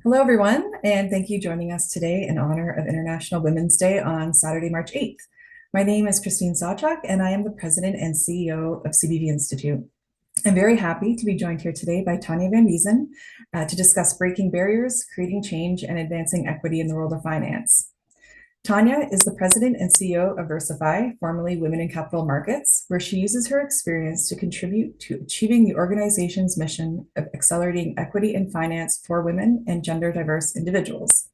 Hello, everyone, and thank you for joining us today in honor of International Women's Day on Saturday, March 8th. My name is Christine Sawchuk, and I am the President and CEO of CBV Institute. I'm very happy to be joined here today by Tanya Van Biesen to discuss breaking barriers, creating change, and advancing equity in the world of finance. Tanya is the president and CEO of VersaFi, formerly Women in Capital Markets, where she uses her experience to contribute to achieving the organization's mission of accelerating equity in finance for women and gender diverse individuals.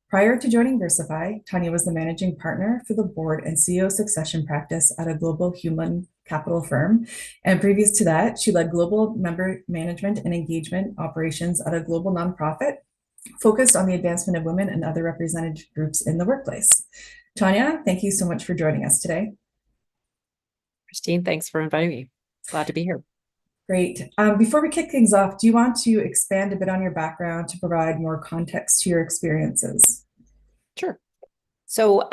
Prior to joining VersaFi, Tanya was the managing partner for the board and CEO succession practice at a global human capital firm. And previous to that, she led global member management and engagement operations at a global nonprofit focused on the advancement of women and other represented groups in the workplace. Tanya, thank you so much for joining us today. Christine, thanks for inviting me. Glad to be here. Great. Before we kick things off, do you want to expand a bit on your background to provide more context to your experiences? Sure. So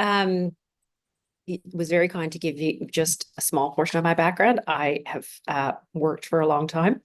it was very kind to give you just a small portion of my background. I have worked for a long time.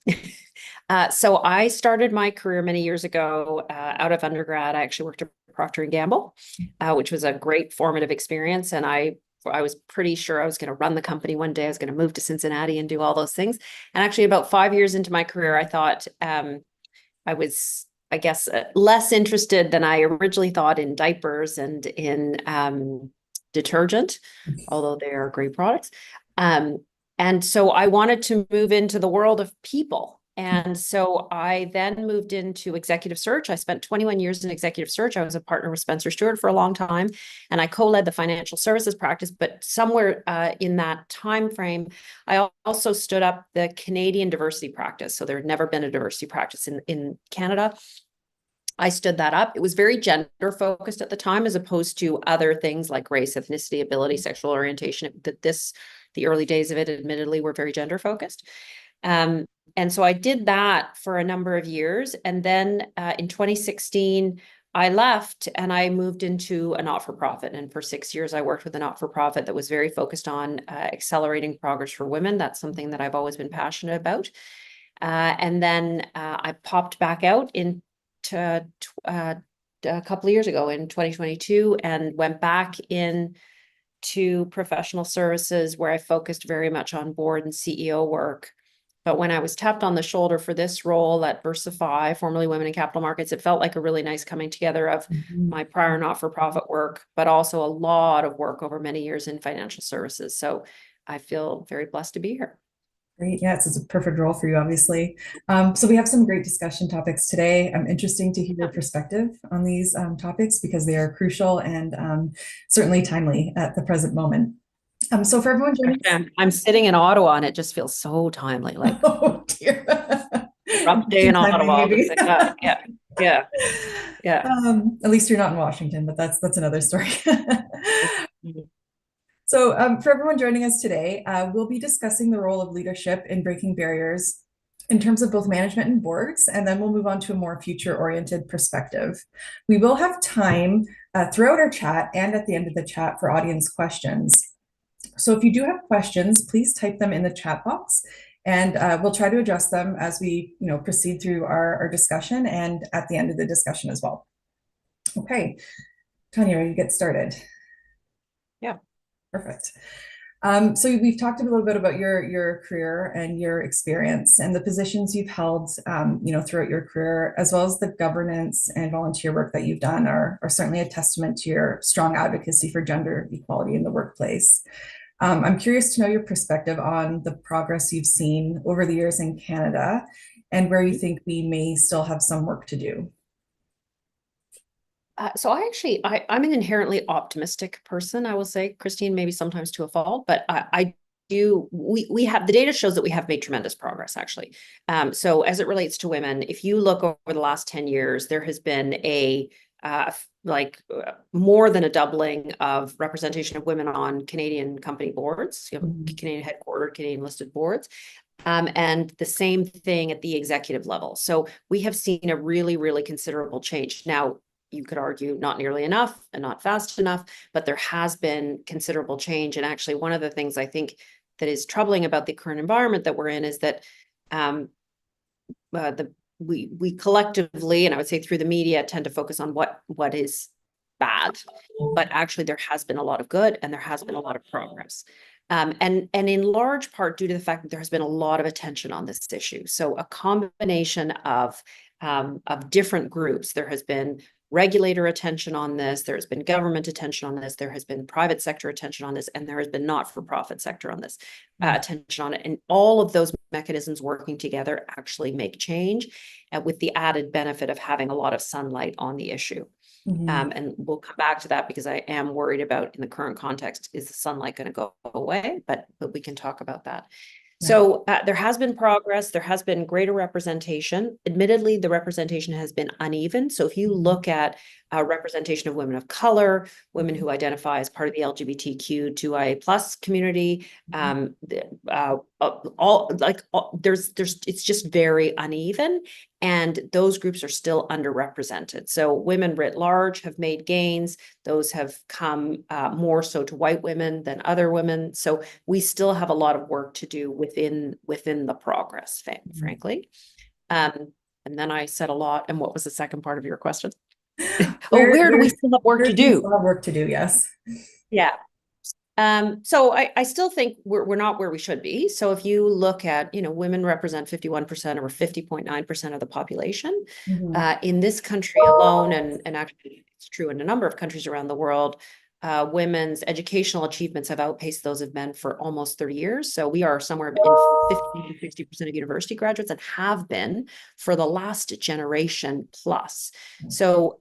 So I started my career many years ago out of undergrad. I actually worked at Procter & Gamble, which was a great formative experience. And I was pretty sure I was going to run the company one day. I was going to move to Cincinnati and do all those things. And actually about 5 years into my career, I thought I was, I guess, less interested than I originally thought in diapers and in detergent, although they are great products. And so I wanted to move into the world of people. And so I then moved into executive search. I spent 21 years in executive search. I was a partner with Spencer Stuart for a long time, and I co-led the financial services practice. But somewhere in that time frame, I also stood up the Canadian diversity practice. So there had never been a diversity practice in Canada. I stood that up. It was very gender focused at the time, as opposed to other things like race, ethnicity, ability, sexual orientation. The early days of it, admittedly, were very gender focused. And so I did that for a number of years. And then in 2016, I left and I moved into a not-for-profit. And for 6 years, I worked with a not-for-profit that was very focused on accelerating progress for women. That's something that I've always been passionate about. And then I popped back out into a couple of years ago in 2022 and went back into professional services, where I focused very much on board and CEO work. But when I was tapped on the shoulder for this role at VersaFi, formerly Women in Capital Markets, it felt like a really nice coming together of my prior not-for-profit work, but also a lot of work over many years in financial services. So I feel very blessed to be here. Great. Yes, it's a perfect role for you, obviously. So we have some great discussion topics today. Interesting to hear your perspective on these topics because they are crucial and certainly timely at the present moment. So for everyone joining us, I'm sitting in Ottawa and it just feels so timely. Like, oh dear, rough day in Ottawa. maybe. Yeah. At least you're not in Washington, but that's another story. So for everyone joining us today, we'll be discussing the role of leadership in breaking barriers in terms of both management and boards, and then we'll move on to a more future-oriented perspective. We will have time throughout our chat and at the end of the chat for audience questions. So if you do have questions, please type them in the chat box, and we'll try to address them as we proceed through our discussion and at the end of the discussion as well. Okay, Tanya, ready to get started? Yeah. Perfect. So we've talked a little bit about your career and your experience and the positions you've held, throughout your career, as well as the governance and volunteer work that you've done are certainly a testament to your strong advocacy for gender equality in the workplace. I'm curious to know your perspective on the progress you've seen over the years in Canada and where you think we may still have some work to do. So I'm an inherently optimistic person, I will say, Christine, maybe sometimes to a fault, but we have, the data shows that we have made tremendous progress, actually. So as it relates to women, if you look over the last 10 years, there has been more than a doubling of representation of women on Canadian company boards, Canadian headquartered, Canadian listed boards. And the same thing at the executive level. So we have seen a really, really considerable change. Now, you could argue not nearly enough and not fast enough, but there has been considerable change. And actually, one of the things I think that is troubling about the current environment that we're in is that the we collectively, and I would say through the media, tend to focus on what is bad, but actually there has been a lot of good and there has been a lot of progress. And in large part due to the fact that there has been a lot of attention on this issue. So a combination of different groups. There has been regulator attention on this, there has been government attention on this, there has been private sector attention on this, and there has been not-for-profit sector on this attention on it. And all of those mechanisms working together actually make change, with the added benefit of having a lot of sunlight on the issue. And we'll come back to that because I am worried about, in the current context, is the sunlight going to go away? But we can talk about that. So there has been progress. There has been greater representation. Admittedly, the representation has been uneven. So if you look at representation of women of color, women who identify as part of the LGBTQ2I+ community, it's just very uneven, and those groups are still underrepresented. So women writ large have made gains. Those have come more so to white women than other women. So we still have a lot of work to do within the progress, frankly. And then I said a lot. And what was the second part of your question? Where do we still have work to do? Still have work to do, yes. Yeah. So I still think we're not where we should be. So if you look at, women represent 51% or 50.9% of the population in this country alone, and actually it's true in a number of countries around the world. Women's educational achievements have outpaced those of men for almost 30 years. So we are somewhere in 50 to 60% of university graduates, and have been for the last generation plus. So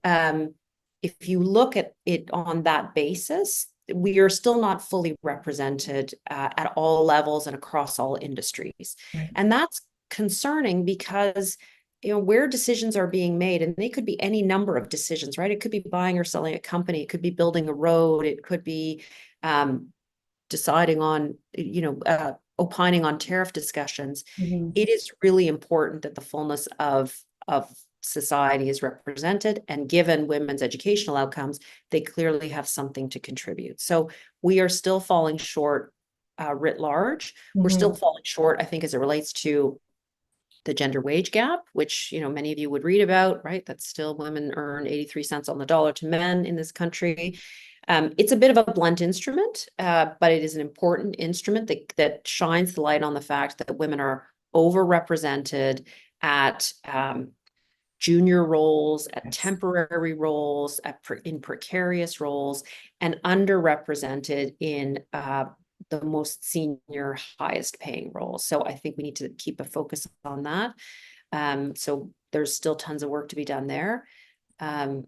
if you look at it on that basis, we are still not fully represented at all levels and across all industries. And that's concerning because where decisions are being made, and they could be any number of decisions, right? It could be buying or selling a company, it could be building a road, it could be deciding on, opining on tariff discussions. It is really important that the fullness of society is represented, and given women's educational outcomes, they clearly have something to contribute. So we are still falling short writ large. We're still falling short, I think, as it relates to the gender wage gap, which many of you would read about, right? That's still women earn 83 cents on the dollar to men in this country. It's a bit of a blunt instrument, but it is an important instrument that shines the light on the fact that women are overrepresented at junior roles, at temporary roles, in precarious roles, and underrepresented in the most senior, highest paying roles. So I think we need to keep a focus on that. So there's still tons of work to be done there. Those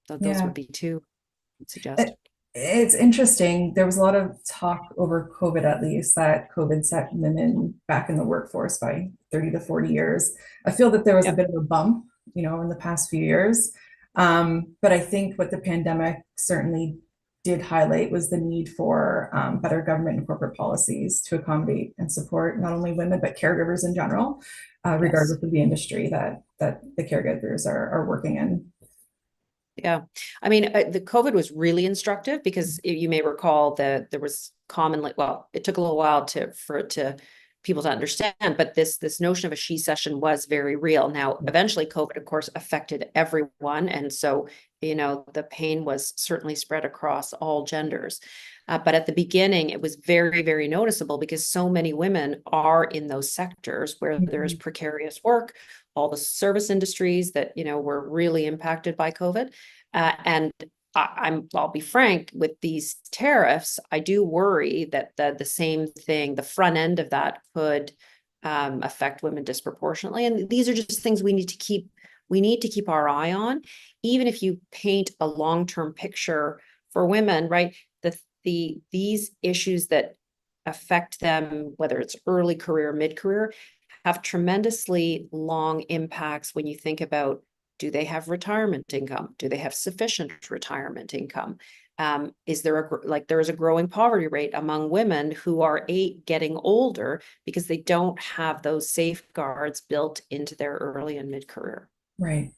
would be two I'd suggest. It's interesting. There was a lot of talk over COVID, at least, that COVID set women back in the workforce by 30 to 40 years. I feel that there was a bit of a bump, in the past few years. But I think what the pandemic certainly did highlight was the need for better government and corporate policies to accommodate and support not only women, but caregivers in general, regardless of the industry that the caregivers are working in. Yeah. I mean, the COVID was really instructive because you may recall that there was commonly, well, it took a little while for people to understand, but this notion of a she session was very real. Now, eventually COVID, of course, affected everyone. And so, the pain was certainly spread across all genders. But at the beginning, it was very, very noticeable because so many women are in those sectors where there's precarious work, all the service industries that, were really impacted by COVID. And I'll be frank, with these tariffs, I do worry that the same thing, the front end of that could affect women disproportionately. And these are just things we need to keep our eye on, even if you paint a long-term picture for women, right? These issues that affect them, whether it's early career, mid-career, have tremendously long impacts when you think about, do they have retirement income? Do they have sufficient retirement income? Is there there is a growing poverty rate among women who are getting older because they don't have those safeguards built into their early and mid-career. Right.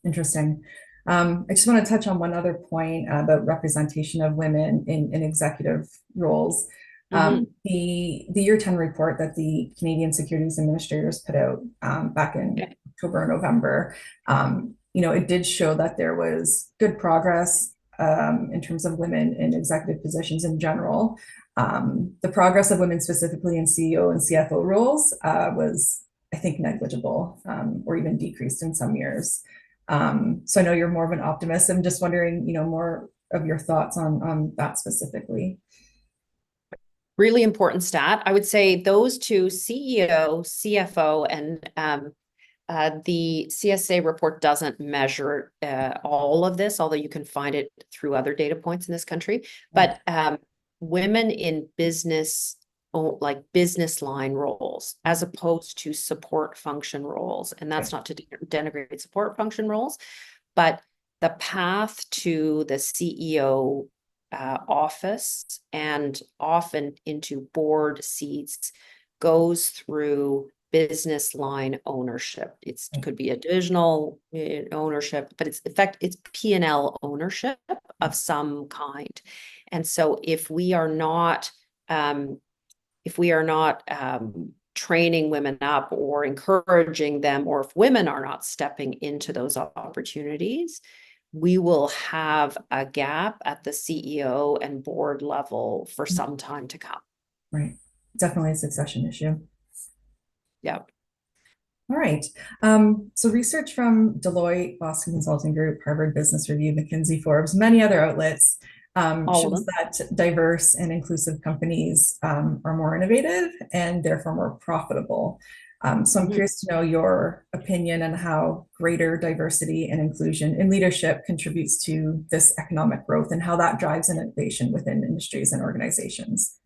Interesting. I just want to touch on one other point about representation of women in executive roles. Mhm. The year 10 report that the Canadian Securities Administrators put out back in Okay. October and November, it did show that there was good progress in terms of women in executive positions in general. The progress of women specifically in CEO and CFO roles was, I think, negligible or even decreased in some years. So I know you're more of an optimist. I'm just wondering, more of your thoughts on that specifically. Really important stat. I would say those two, CEO, CFO, and the CSA report doesn't measure all of this, although you can find it through other data points in this country. But women in business, like business line roles, as opposed to support function roles, and that's not to denigrate support function roles, but the path to the CEO office and often into board seats goes through business line ownership. It could be a divisional ownership, but it's in fact it's P&L ownership of some kind. And so if we are not training women up or encouraging them, or if women are not stepping into those opportunities, we will have a gap at the CEO and board level for some time to come. Right. Definitely a succession issue. Yeah. All right. So research from Deloitte, Boston Consulting Group, Harvard Business Review, McKinsey, Forbes, many other outlets shows that diverse and inclusive companies are more innovative and therefore more profitable. So I'm curious to know your opinion on how greater diversity and inclusion in leadership contributes to this economic growth and how that drives innovation within industries and organizations.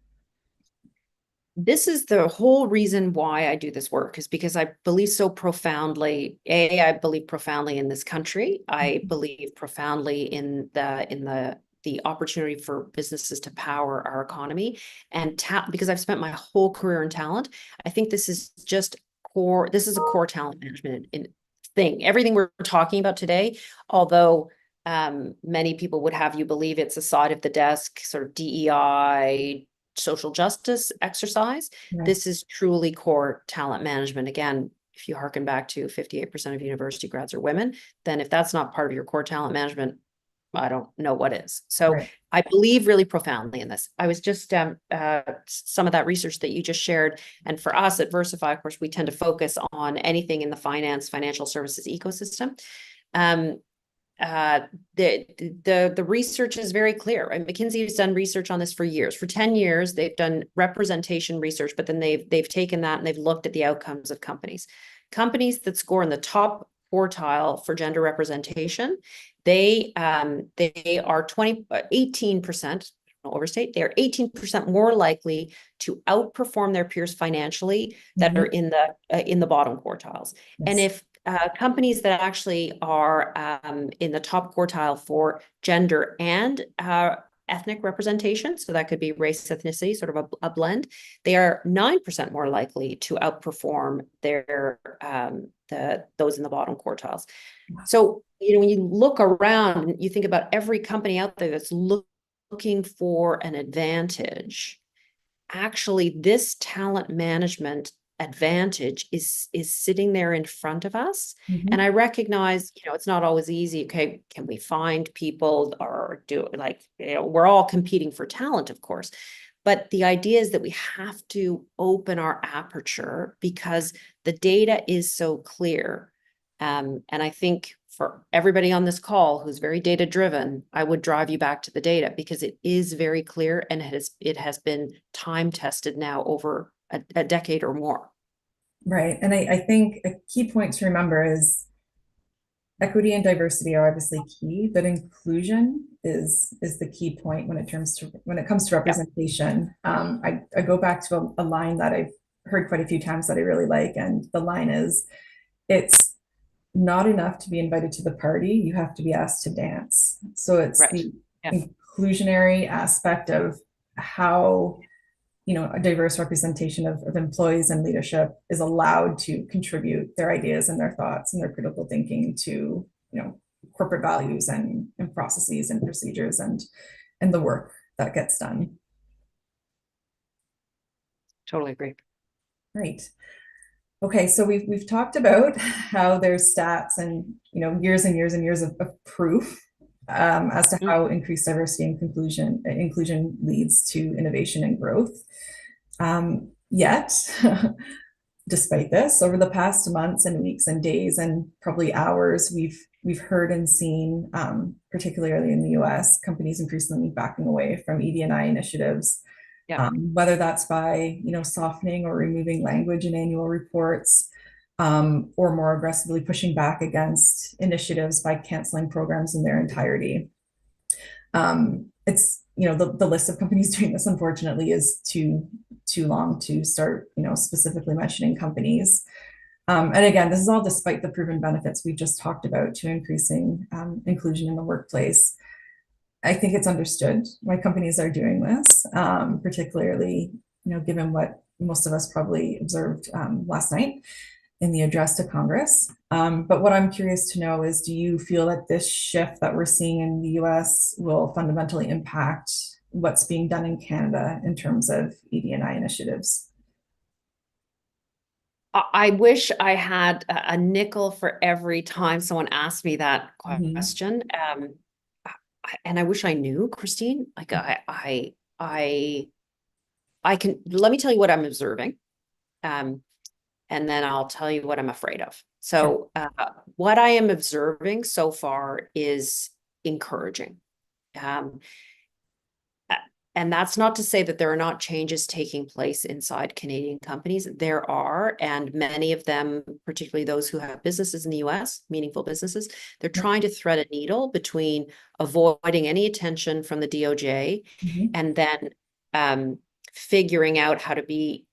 This is the whole reason why I do this work, is because I believe so profoundly. I believe profoundly in this country. I believe profoundly in the opportunity for businesses to power our economy, and because I've spent my whole career in talent. I think this is just core. This is a core talent management thing. Everything we're talking about today, although many people would have you believe it's a side of the desk sort of DEI social justice exercise. Right. This is truly core talent management. Again, if you hearken back to 58% of university grads are women, then if that's not part of your core talent management, I don't know what is. So Right. I believe really profoundly in this. I was just some of that research that you just shared. And for us at VersaFi, of course, we tend to focus on anything in the financial services ecosystem. The research is very clear. And McKinsey has done research on this for years. For 10 years, they've done representation research, but then they've taken that and they've looked at the outcomes of companies. Companies that score in the top quartile for gender representation, they are 18%, overstate, they're 18% more likely to outperform their peers financially that are in the bottom quartiles. Yes. And if companies that actually are in the top quartile for gender and ethnic representation, so that could be race, ethnicity, sort of a blend, they are 9% more likely to outperform their those in the bottom quartiles. So, when you look around, you think about every company out there that's looking for an advantage. Actually, this talent management advantage is sitting there in front of us. And I recognize, it's not always easy. Okay, can we find people or we're all competing for talent, of course. But the idea is that we have to open our aperture because the data is so clear. And I think for everybody on this call who's very data driven, I would drive you back to the data because it is very clear and it has been time tested now over a decade or more. Right. And I think a key point to remember is equity and diversity are obviously key, but inclusion is the key point when it comes to representation. I go back to a line that I've heard quite a few times that I really like, and the line is, it's not enough to be invited to the party, you have to be asked to dance. So it's the inclusionary aspect of how a diverse representation of employees and leadership is allowed to contribute their ideas and their thoughts and their critical thinking to corporate values and processes and procedures and the work that gets done. Totally agree. Right. Okay, so we've talked about how there's stats and years and years and years of proof as to Mm. how increased diversity and inclusion leads to innovation and growth. Yet, despite this, over the past months and weeks and days and probably hours, we've heard and seen, particularly in the U.S., companies increasingly backing away from ED&I initiatives, Yeah. whether that's by softening or removing language in annual reports, or more aggressively pushing back against initiatives by canceling programs in their entirety. It's the list of companies doing this, unfortunately, is too long to start specifically mentioning companies. And again, this is all despite the proven benefits we just talked about to increasing inclusion in the workplace. I think it's understood why companies are doing this, particularly given what most of us probably observed last night in the address to Congress. But what I'm curious to know is, do you feel that this shift that we're seeing in the US will fundamentally impact what's being done in Canada in terms of ED&I initiatives? I wish I had a nickel for every time someone asked me that Mhm. question. And I wish I knew, Christine. Like I can, let me tell you what I'm observing. And then I'll tell you what I'm afraid of. Sure. So what I am observing so far is encouraging. Um, and that's not to say that there are not changes taking place inside Canadian companies. There are, and many of them, particularly those who have businesses in the US, meaningful businesses, they're trying to thread a needle between avoiding any attention from the DOJ Mhm. and then figuring out how to be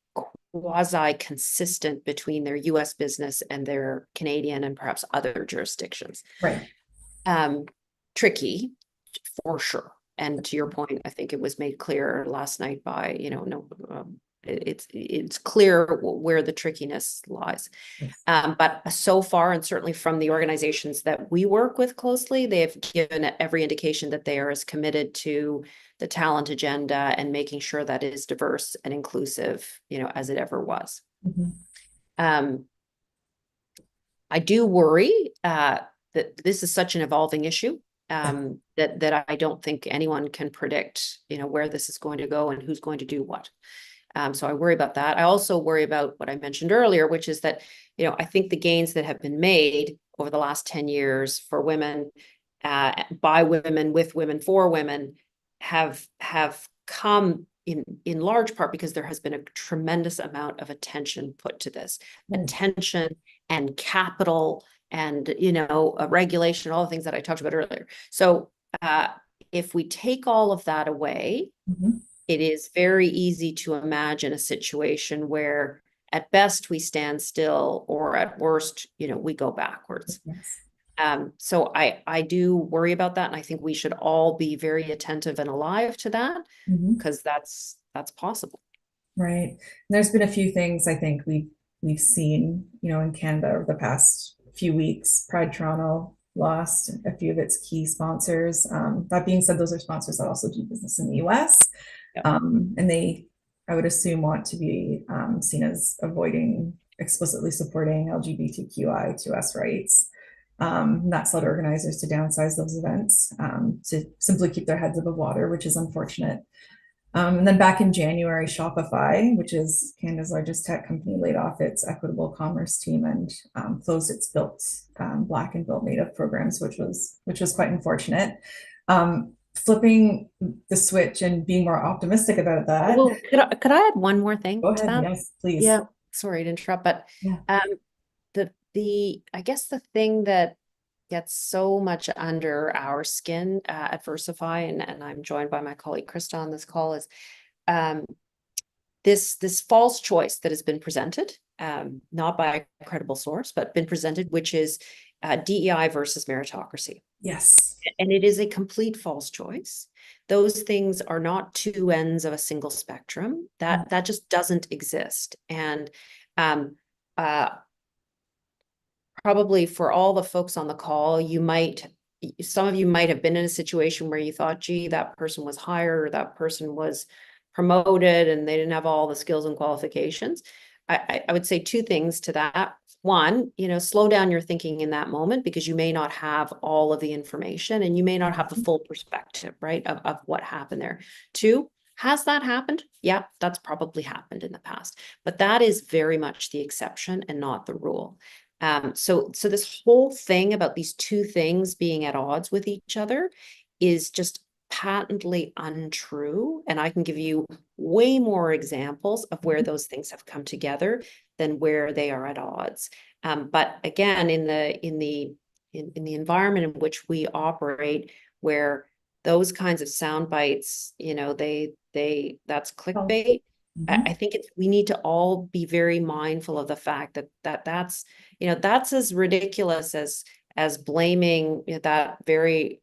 quasi-consistent between their US business and their Canadian and perhaps other jurisdictions. Right. Tricky for sure. And to your point, I think it was made clear last night by, it's clear where the trickiness lies. Yes. But so far, and certainly from the organizations that we work with closely, they have given every indication that they are as committed to the talent agenda and making sure that it is diverse and inclusive, as it ever was. Mhm. Um, I do worry that this is such an evolving issue that I don't think anyone can predict, where this is going to go and who's going to do what. So I worry about that. I also worry about what I mentioned earlier, which is that, I think the gains that have been made over the last 10 years for women, by women, with women, for women, have come in large part because there has been a tremendous amount of attention put to this. Right. Attention and capital and, a regulation, all the things that I talked about earlier. So if we take all of that away, Mhm. it is very easy to imagine a situation where at best we stand still, or at worst, we go backwards. Yes. So I do worry about that. And I think we should all be very attentive and alive to that, Mhm. because that's possible. Right. There's been a few things I think we've seen, in Canada over the past few weeks. Pride Toronto lost a few of its key sponsors. That being said, those are sponsors that also do business in the US. Yep. And they, I would assume, want to be seen as avoiding explicitly supporting LGBTQI2S rights. That's led organizers to downsize those events to simply keep their heads above water, which is unfortunate. And then back in January, Shopify, which is Canada's largest tech company, laid off its equitable commerce team and closed its built Black and built native programs, which was quite unfortunate. Flipping the switch and being more optimistic about that. Well, could I add one more thing Go to ahead. that? Yes, please. Yeah, sorry to interrupt, but Yeah. um, the I guess the thing that gets so much under our skin at VersaFi, and I'm joined by my colleague Krista on this call, is um, this false choice that has been presented, not by a credible source, but been presented, which is DEI versus meritocracy. Yes. And it is a complete false choice. Those things are not two ends of a single spectrum. That just doesn't exist. And uh, probably for all the folks on the call, some of you might have been in a situation where you thought, gee, that person was hired, or that person was promoted and they didn't have all the skills and qualifications. I would say two things to that. One, slow down your thinking in that moment because you may not have all of the information and you may not have the full perspective, right, of what happened there. Two, has that happened? Yeah, that's probably happened in the past, but that is very much the exception and not the rule. So this whole thing about these two things being at odds with each other is just patently untrue. And I can give you way more examples of where those things have come together than where they are at odds. But again, in the environment in which we operate, where those kinds of sound bites, that's clickbait. I think we need to all be very mindful of the fact that's as ridiculous as blaming that very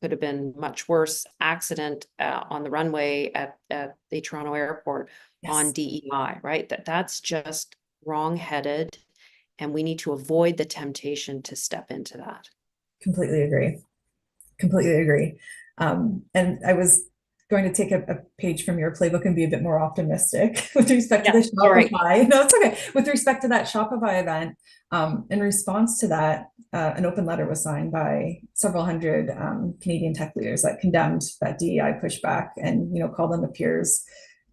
could have been much worse accident on the runway at the Toronto airport on DEI, right? That's just wrong-headed, and we need to avoid the temptation to step into that. Completely agree. Completely agree. And I was going to take a page from your playbook and be a bit more optimistic with respect to the Shopify. No, it's okay. With respect to that Shopify event, in response to that, an open letter was signed by several hundred Canadian tech leaders that condemned that DEI pushback and called on the peers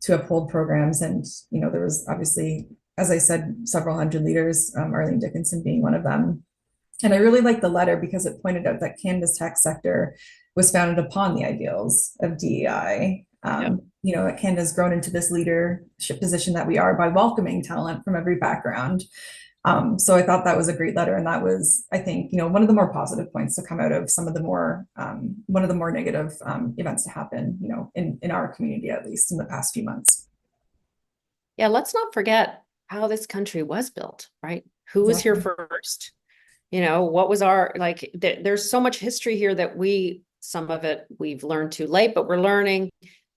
to uphold programs. And there was obviously, as I said, several hundred leaders, Arlene Dickinson being one of them. And I really liked the letter because it pointed out that Canada's tech sector was founded upon the ideals of DEI. That Canada's grown into this leadership position that we are by welcoming talent from every background. So I thought that was a great letter. And that was, I think, one of the more positive points to come out of some of the more, one of the more negative events to happen, in our community, at least in the past few months. Yeah, let's not forget how this country was built, right? Who was here first? What was there's so much history here that some of it we've learned too late, but we're learning.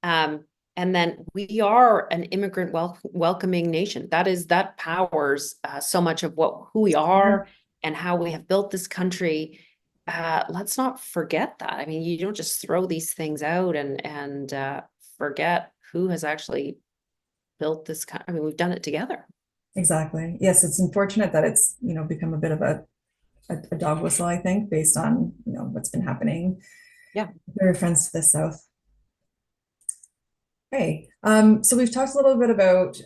And then we are an immigrant welcoming nation. That powers so much of who we are and how we have built this country. Let's not forget that. I mean, you don't just throw these things out and forget who has actually built this country. I mean, we've done it together. Exactly. Yes, it's unfortunate that it's become a bit of a dog whistle, I think, based on what's been happening. Yeah, very friends to the south. Okay, so we've talked a little bit about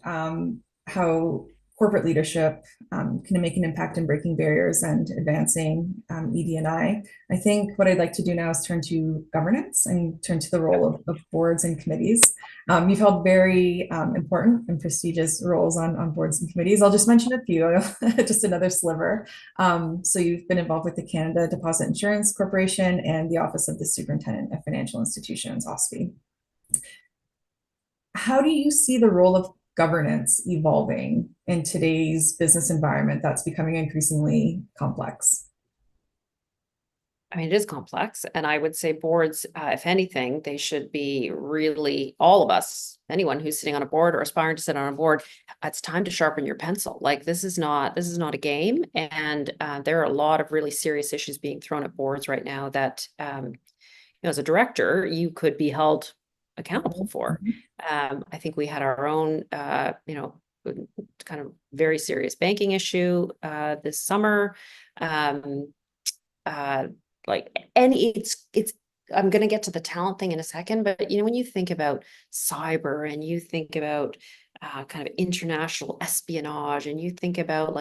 how corporate leadership can make an impact in breaking barriers and advancing ED&I. I think what I'd like to do now is turn to governance and turn to the role of boards and committees. You've held very important and prestigious roles on boards and committees. I'll just mention a few, just another sliver. So you've been involved with the Canada Deposit Insurance Corporation and the Office of the Superintendent of Financial Institutions, OSFI. How do you see the role of governance evolving in today's business environment that's becoming increasingly complex? I mean, it is complex. And I would say boards, if anything, they should be really, all of us, anyone who's sitting on a board or aspiring to sit on a board, it's time to sharpen your pencil. Like this is not a game. And there are a lot of really serious issues being thrown at boards right now that, as a director, you could be held accountable for. I think we had our own, kind of very serious banking issue this summer. It's I'm going to get to the talent thing in a second, but when you think about cyber and you think about kind of international espionage and you think about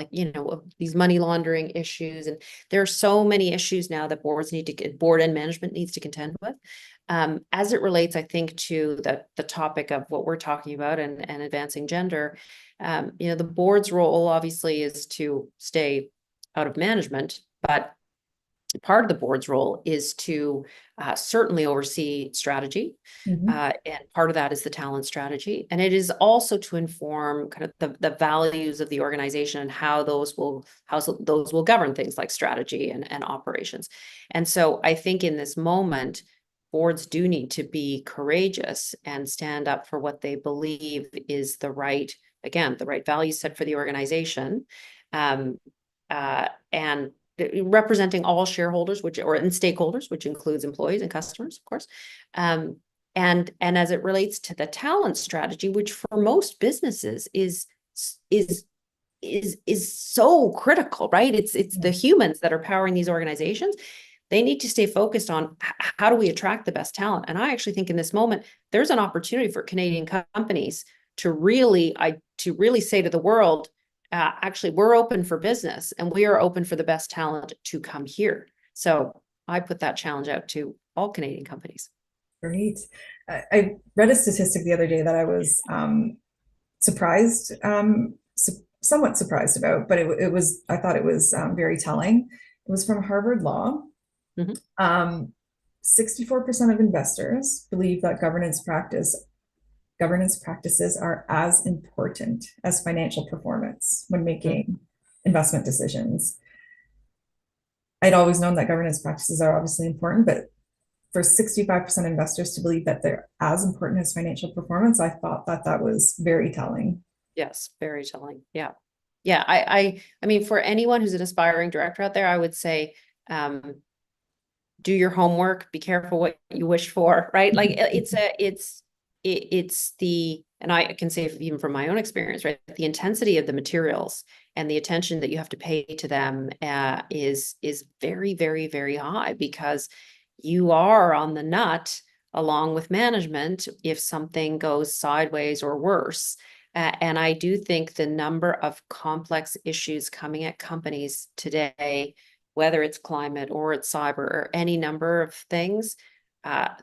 these money laundering issues, and there are so many issues now that board and management needs to contend with. As it relates, I think, to the topic of what we're talking about and advancing gender, the board's role obviously is to stay out of management, but part of the board's role is to certainly oversee strategy. And part of that is the talent strategy. And it is also to inform kind of the values of the organization and how those will govern things like strategy and operations. And so I think in this moment, boards do need to be courageous and stand up for what they believe is the right value set for the organization. And representing all shareholders, and stakeholders, which includes employees and customers, of course. And as it relates to the talent strategy, which for most businesses is so critical, right? It's the humans that are powering these organizations. They need to stay focused on how do we attract the best talent. And I actually think in this moment, there's an opportunity for Canadian companies to really say to the world, actually, we're open for business and we are open for the best talent to come here. So I put that challenge out to all Canadian companies. Great. I read a statistic the other day that I was surprised, somewhat surprised about, but I thought it was very telling. It was from Harvard Law. Mhm. 64% of investors believe that governance practices are as important as financial performance when making investment decisions. I'd always known that governance practices are obviously important, but for 65% of investors to believe that they're as important as financial performance, I thought that that was very telling. Yes, very telling. Yeah. Yeah. I mean, for anyone who's an aspiring director out there, I would say, do your homework, be careful what you wish for, right? Like and I can say even from my own experience, right? The intensity of the materials and the attention that you have to pay to them is very, very, very high, because you are on the nut along with management if something goes sideways or worse. And I do think the number of complex issues coming at companies today, whether it's climate or it's cyber or any number of things,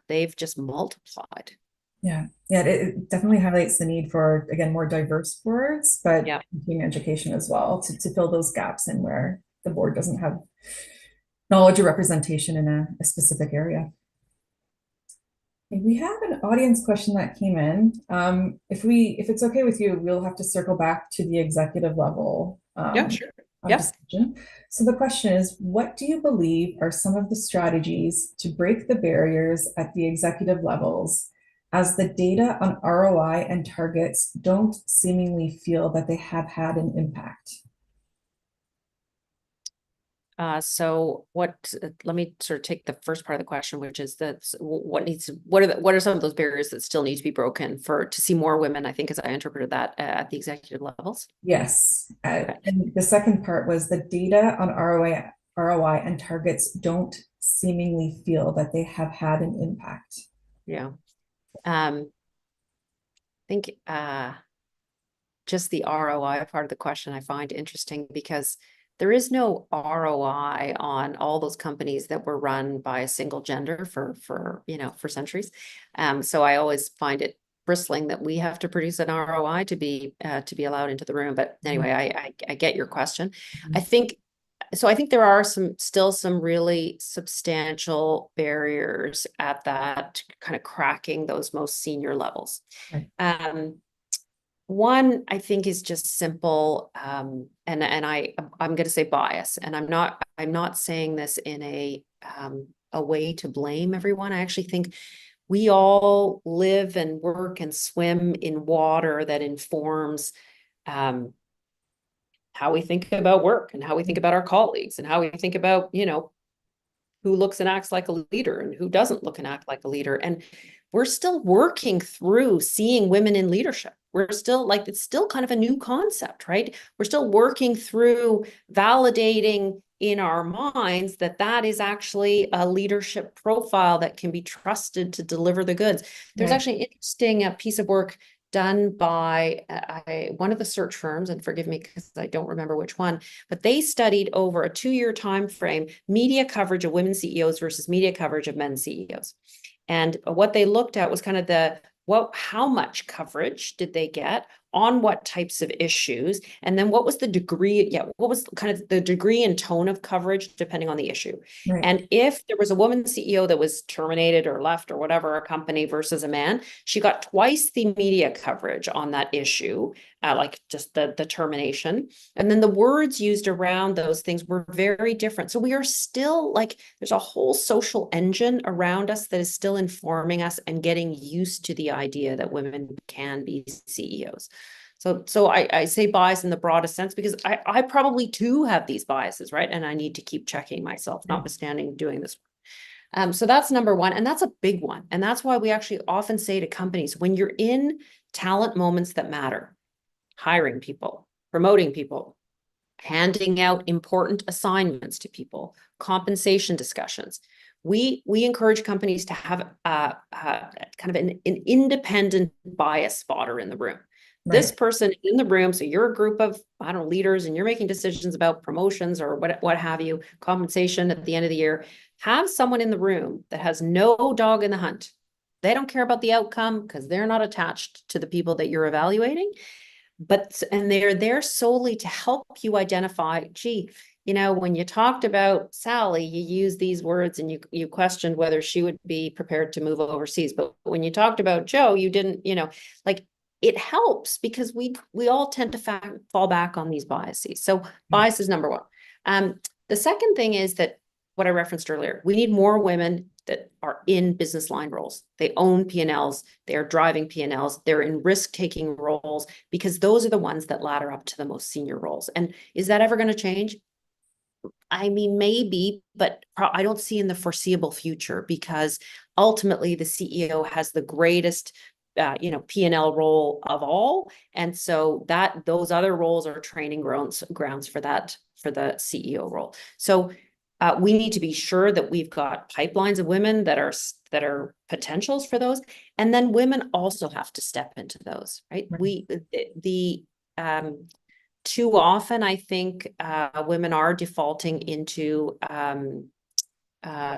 they've just multiplied. Yeah, it definitely highlights the need for, again, more diverse boards, but Yeah. continuing education as well to fill those gaps in where the board doesn't have knowledge or representation in a specific area. We have an audience question that came in. If it's okay with you, we'll have to circle back to the executive level Yeah, sure. of Yeah. discussion. So the question is, what do you believe are some of the strategies to break the barriers at the executive levels, as the data on ROI and targets don't seemingly feel that they have had an impact? So let me sort of take the first part of the question, which is that what are some of those barriers that still need to be broken to see more women, I think, as I interpreted that, at the executive levels? Yes. Okay. And the second part was the data on ROI and targets don't seemingly feel that they have had an impact. Yeah. I think just the ROI part of the question I find interesting, because there is no ROI on all those companies that were run by a single gender for centuries. So I always find it bristling that we have to produce an ROI to be allowed into the room. But anyway, I get your question. I think there are still some really substantial barriers at that kind of cracking those most senior levels. Right. One, I think, is just simple, and I'm going to say bias, and I'm not saying this in a way to blame everyone. I actually think we all live and work and swim in water that informs how we think about work and how we think about our colleagues and how we think about, who looks and acts like a leader and who doesn't look and act like a leader. And we're still working through seeing women in leadership. We're still it's still kind of a new concept, right? We're still working through validating in our minds that that is actually a leadership profile that can be trusted to deliver the goods. There's actually an interesting piece of work done by one of the search firms, and forgive me because I don't remember which one, but they studied over a 2-year time frame media coverage of women CEOs versus media coverage of men CEOs. And what they looked at was kind of how much coverage did they get on what types of issues, and then what was the degree, what was kind of the degree and tone of coverage depending on the issue. Right. And if there was a woman CEO that was terminated or left or whatever a company versus a man, she got twice the media coverage on that issue, like just the termination. And then the words used around those things were very different. So we are still there's a whole social engine around us that is still informing us and getting used to the idea that women can be CEOs. So I say bias in the broadest sense because I probably too have these biases, right? And I need to keep checking myself, notwithstanding doing this. So that's number one, and that's a big one. And that's why we actually often say to companies, when you're in talent moments that matter, hiring people, promoting people, handing out important assignments to people, compensation discussions. We encourage companies to have kind of an independent bias spotter in the room. This Right. person in the room, so you're a group of, I don't know, leaders, and you're making decisions about promotions or what have you, compensation at the end of the year. Have someone in the room that has no dog in the hunt. They don't care about the outcome because they're not attached to the people that you're evaluating. And they're there solely to help you identify, gee, when you talked about Sally, you used these words and you questioned whether she would be prepared to move overseas. But when you talked about Joe, you didn't, like it helps because we all tend to fall back on these biases. So bias is number one. The second thing is that what I referenced earlier, we need more women that are in business line roles. They own P&Ls, they are driving P&Ls, they're in risk-taking roles, because those are the ones that ladder up to the most senior roles. And is that ever going to change? I mean, maybe, but I don't see in the foreseeable future, because ultimately the CEO has the greatest P&L role of all. And so those other roles are training grounds for the CEO role. So we need to be sure that we've got pipelines of women that are potentials for those. And then women also have to step into those, right? Too often, I think women are defaulting into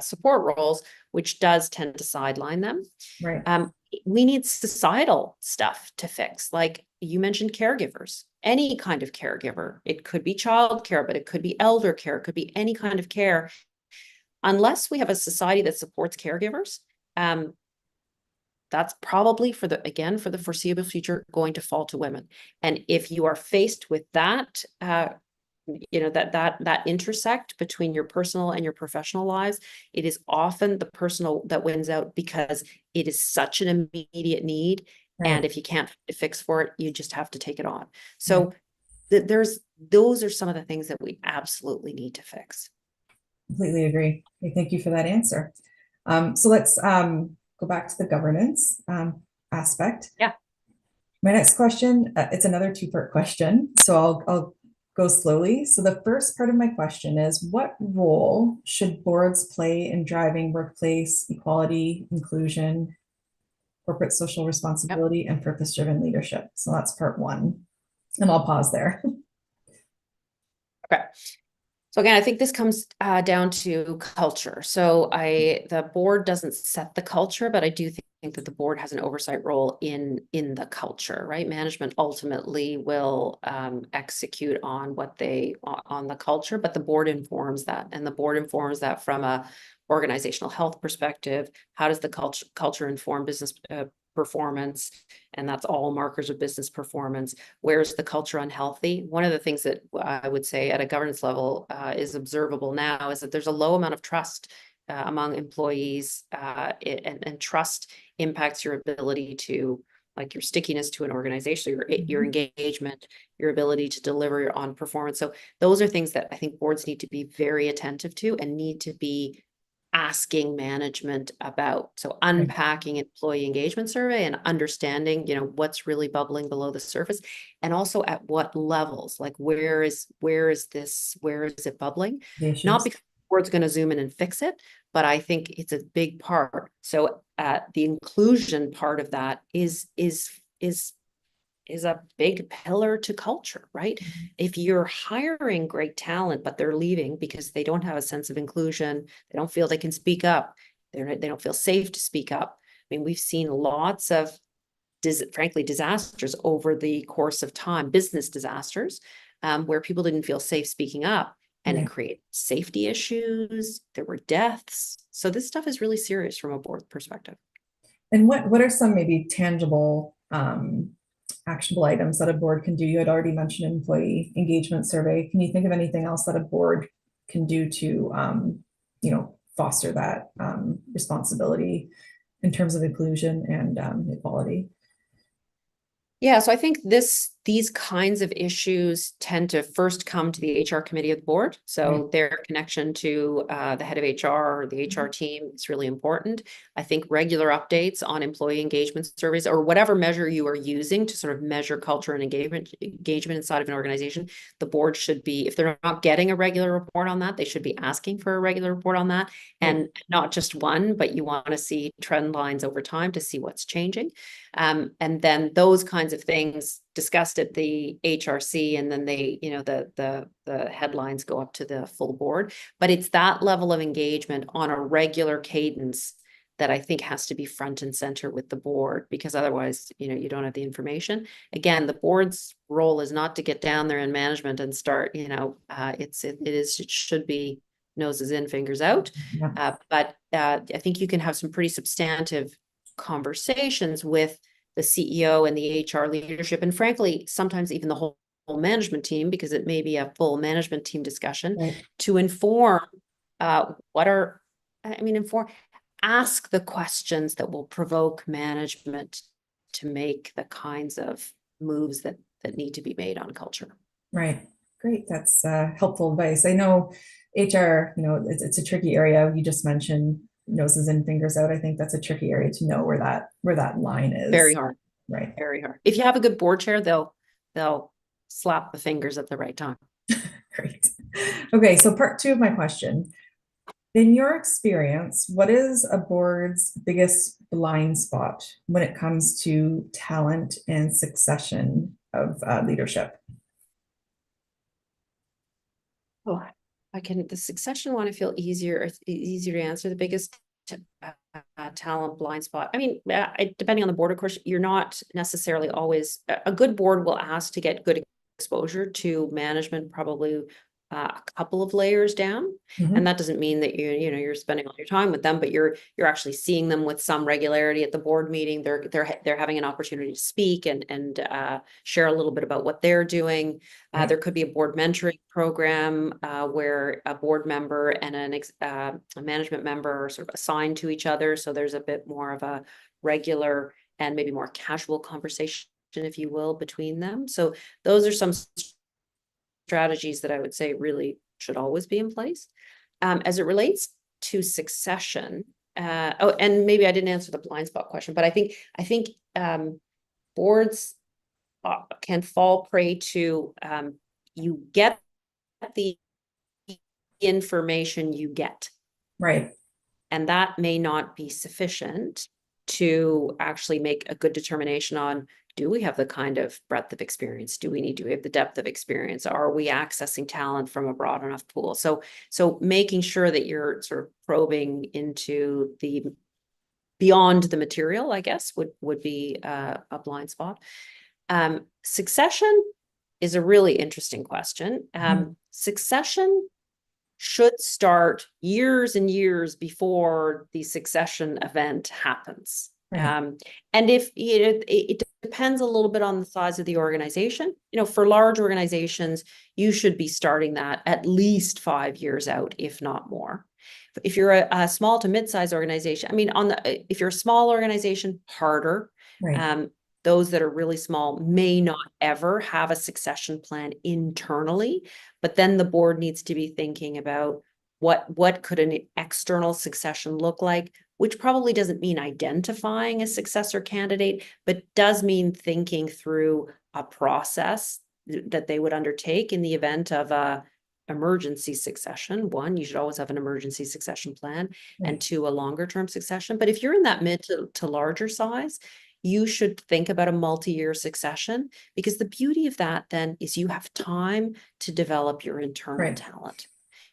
support roles, which does tend to sideline them. Right. We need societal stuff to fix. Like you mentioned, caregivers, any kind of caregiver. It could be childcare, but it could be elder care. It could be any kind of care. Unless we have a society that supports caregivers, that's probably for the foreseeable future going to fall to women. And if you are faced with that, that intersect between your personal and your professional lives, it is often the personal that wins out, because it is such an immediate need. Right. And if you can't fix for it, you just have to take it on. So those are some of the things that we absolutely need to fix. Completely agree. Okay, thank you for that answer. So let's go back to the governance aspect. Yeah. My next question, it's another two-part question, so I'll go slowly. So the first part of my question is, what role should boards play in driving workplace equality, inclusion, corporate social responsibility, and purpose-driven leadership? So that's part one, and I'll pause there. Okay. So again, I think this comes down to culture. So the board doesn't set the culture, but I do think that the board has an oversight role in the culture, right? Management ultimately will execute on on the culture, but the board informs that, and the board informs that from a organizational health perspective. How does the culture inform business performance? And that's all markers of business performance. Where's the culture unhealthy? One of the things that I would say at a governance level is observable now is that there's a low amount of trust among employees, and trust impacts your ability to, like, your stickiness to an organization, your engagement, your ability to deliver on performance. So those are things that I think boards need to be very attentive to and need to be asking management about. So unpacking employee engagement survey and understanding, what's really bubbling below the surface, and also at what levels, like where is it bubbling? Not because the board's going to zoom in and fix it, but I think it's a big part. So the inclusion part of that is a big pillar to culture, right? Mm-hmm. If you're hiring great talent, but they're leaving because they don't have a sense of inclusion, they don't feel they can speak up, they don't feel safe to speak up. I mean, we've seen lots of, frankly, disasters over the course of time, business disasters, where people didn't feel safe speaking up, and it created safety issues. There were deaths. So this stuff is really serious from a board perspective. And what are some maybe tangible actionable items that a board can do? You had already mentioned employee engagement survey. Can you think of anything else that a board can do to, foster that responsibility in terms of inclusion and equality? Yeah, so I think this these kinds of issues tend to first come to the HR committee of the board. So their connection to the head of HR or the HR team is really important. I think regular updates on employee engagement surveys or whatever measure you are using to sort of measure culture and engagement inside of an organization, the board should be, if they're not getting a regular report on that, they should be asking for a regular report on that. And not just one, but you want to see trend lines over time to see what's changing. And then those kinds of things discussed at the HRC, and then they, the headlines go up to the full board. But it's that level of engagement on a regular cadence that I think has to be front and center with the board, because otherwise, you don't have the information. Again, the board's role is not to get down there in management and start, it should be noses in, fingers out. But I think you can have some pretty substantive conversations with the CEO and the HR leadership, and frankly, sometimes even the whole management team, because it may be a full management team discussion to inform ask the questions that will provoke management to make the kinds of moves that need to be made on culture. Right. Great. That's helpful advice. I know HR, it's a tricky area. You just mentioned noses in, fingers out. I think that's a tricky area to know where that line is. Very hard. Right. Very hard. If you have a good board chair, they'll slap the fingers at the right time. Great. Okay. So part 2 of my question. In your experience, what is a board's biggest blind spot when it comes to talent and succession of leadership? Oh, the succession one, I feel easier to answer. The biggest talent blind spot. I mean, depending on the board, of course, you're not necessarily always, a good board will ask to get good exposure to management, probably a couple of layers down. And that doesn't mean that you're spending all your time with them, but you're actually seeing them with some regularity at the board meeting. They're having an opportunity to speak and share a little bit about what they're doing. There could be a board mentoring program where a board member and a management member are sort of assigned to each other. So there's a bit more of a regular and maybe more casual conversation, if you will, between them. So those are some strategies that I would say really should always be in place. As it relates to succession, and maybe I didn't answer the blind spot question, but I think boards can fall prey to you get the information you get. Right. And that may not be sufficient to actually make a good determination on, do we have the kind of breadth of experience? Do we have the depth of experience? Are we accessing talent from a broad enough pool? So making sure that you're sort of probing into the beyond the material, I guess, would be a blind spot. Succession is a really interesting question. Succession should start years and years before the succession event happens. And if it depends a little bit on the size of the organization. For large organizations, you should be starting that at least 5 years out, if not more. If you're a small to mid-sized organization, if you're a small organization, harder. Those that are really small may not ever have a succession plan internally, but then the board needs to be thinking about what could an external succession look like, which probably doesn't mean identifying a successor candidate, but does mean thinking through a process that they would undertake in the event of a emergency succession. 1, you should always have an emergency succession plan, and 2, a longer term succession. But if you're in that mid to larger size, you should think about a multi-year succession, because the beauty of that then is you have time to develop your internal talent.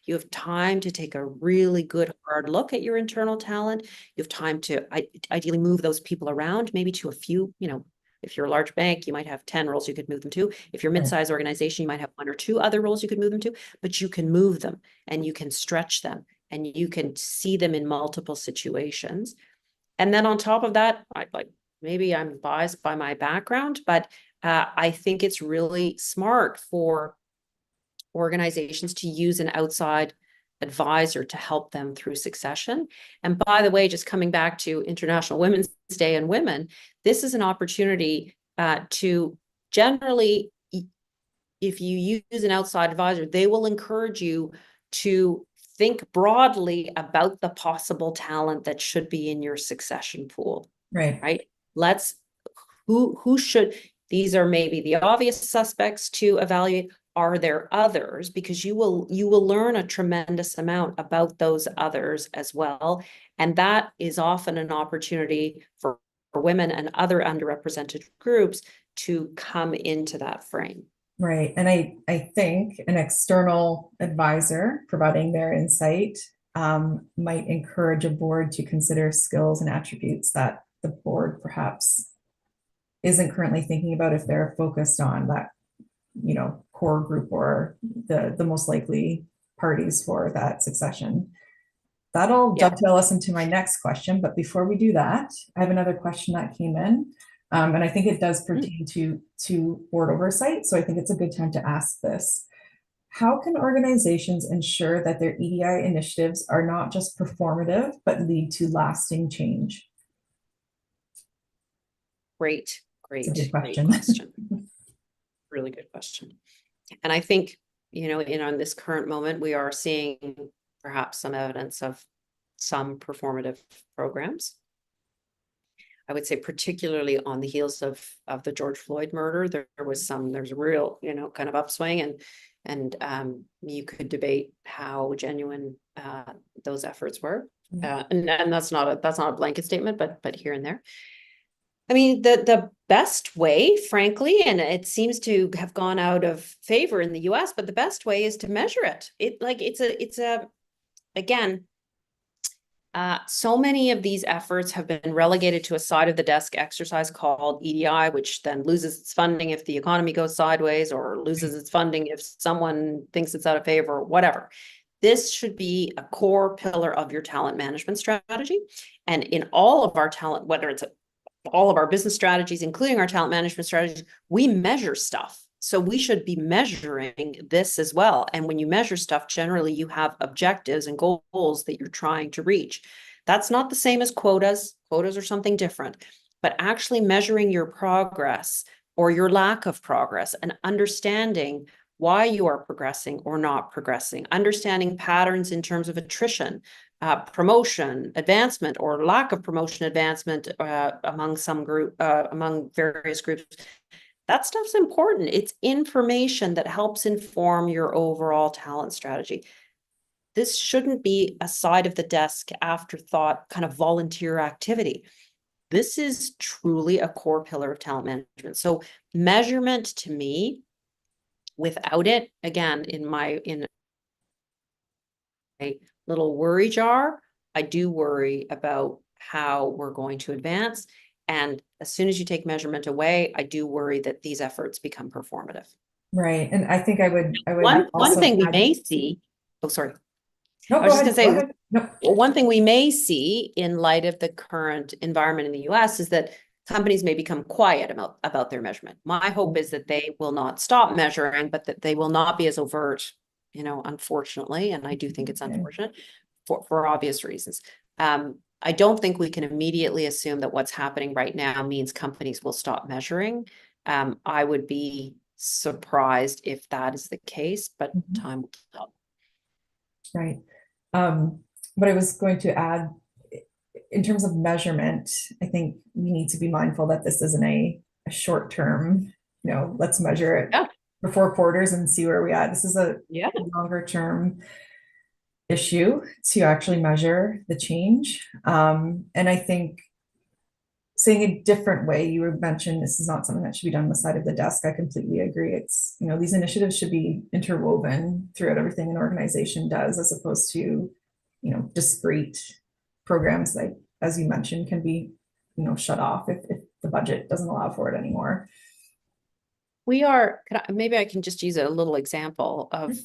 You have time to take a really good hard look at your internal talent. You have time to ideally move those people around, maybe to a few, if you're a large bank, you might have 10 roles you could move them to. If you're a mid-sized organization, you might have 1 or 2 other roles you could move them to, but you can move them and you can stretch them and you can see them in multiple situations. And then on top of that, maybe I'm biased by my background, but I think it's really smart for organizations to use an outside advisor to help them through succession. And by the way, just coming back to International Women's Day and women, this is an opportunity to generally, if you use an outside advisor, they will encourage you to think broadly about the possible talent that should be in your succession pool, Right. right? Who should, these are maybe the obvious suspects to evaluate. Are there others? Because you will learn a tremendous amount about those others as well. And that is often an opportunity for women and other underrepresented groups to come into that frame. Right. And I think an external advisor providing their insight might encourage a board to consider skills and attributes that the board perhaps isn't currently thinking about if they're focused on that, core group or the most likely parties for that succession. That'll dovetail us into my next question. But before we do that, I have another question that came in. And I think it does pertain to board oversight. So I think it's a good time to ask this. How can organizations ensure that their EDI initiatives are not just performative, but lead to lasting change? Great Great question. Really good question. And I think, in this current moment, we are seeing perhaps some evidence of some performative programs. I would say particularly on the heels of the George Floyd murder, there's a real, kind of upswing, and you could debate how genuine those efforts were. And that's not a blanket statement, but here and there. I mean, the best way, frankly, and it seems to have gone out of favor in the US, but the best way is to measure it. Again, so many of these efforts have been relegated to a side of the desk exercise called EDI, which then loses its funding if the economy goes sideways, or loses its funding if someone thinks it's out of favor, or whatever. This should be a core pillar of your talent management strategy. And in all of our talent, whether it's all of our business strategies, including our talent management strategies, we measure stuff. So we should be measuring this as well. And when you measure stuff, generally you have objectives and goals that you're trying to reach. That's not the same as quotas. Quotas are something different, but actually measuring your progress or your lack of progress and understanding why you are progressing or not progressing, understanding patterns in terms of attrition, promotion, advancement, or lack of promotion, advancement among various groups. That stuff's important. It's information that helps inform your overall talent strategy. This shouldn't be a side of the desk afterthought kind of volunteer activity. This is truly a core pillar of talent management. So measurement, to me, without it, again, in my little worry jar, I do worry about how we're going to advance. And as soon as you take measurement away, I do worry that these efforts become performative. Right. And I think I would one thing we may see. Oh, sorry. No, I was just going to say, no. One thing we may see in light of the current environment in the US is that companies may become quiet about their measurement. My hope is that they will not stop measuring, but that they will not be as overt, unfortunately. And I do think it's unfortunate for obvious reasons. I don't think we can immediately assume that what's happening right now means companies will stop measuring. I would be surprised if that is the case, but time will tell. Right. But I was going to add, in terms of measurement, I think we need to be mindful that this isn't a short term, let's measure it for 4 quarters and see where we're at. This is a longer term issue to actually measure the change. And I think saying a different way, you would mention this is not something that should be done on the side of the desk. I completely agree. It's, these initiatives should be interwoven throughout everything an organization does, as opposed to, discrete programs like, as you mentioned, can be, shut off if the budget doesn't allow for it anymore. Maybe I can just use a little example of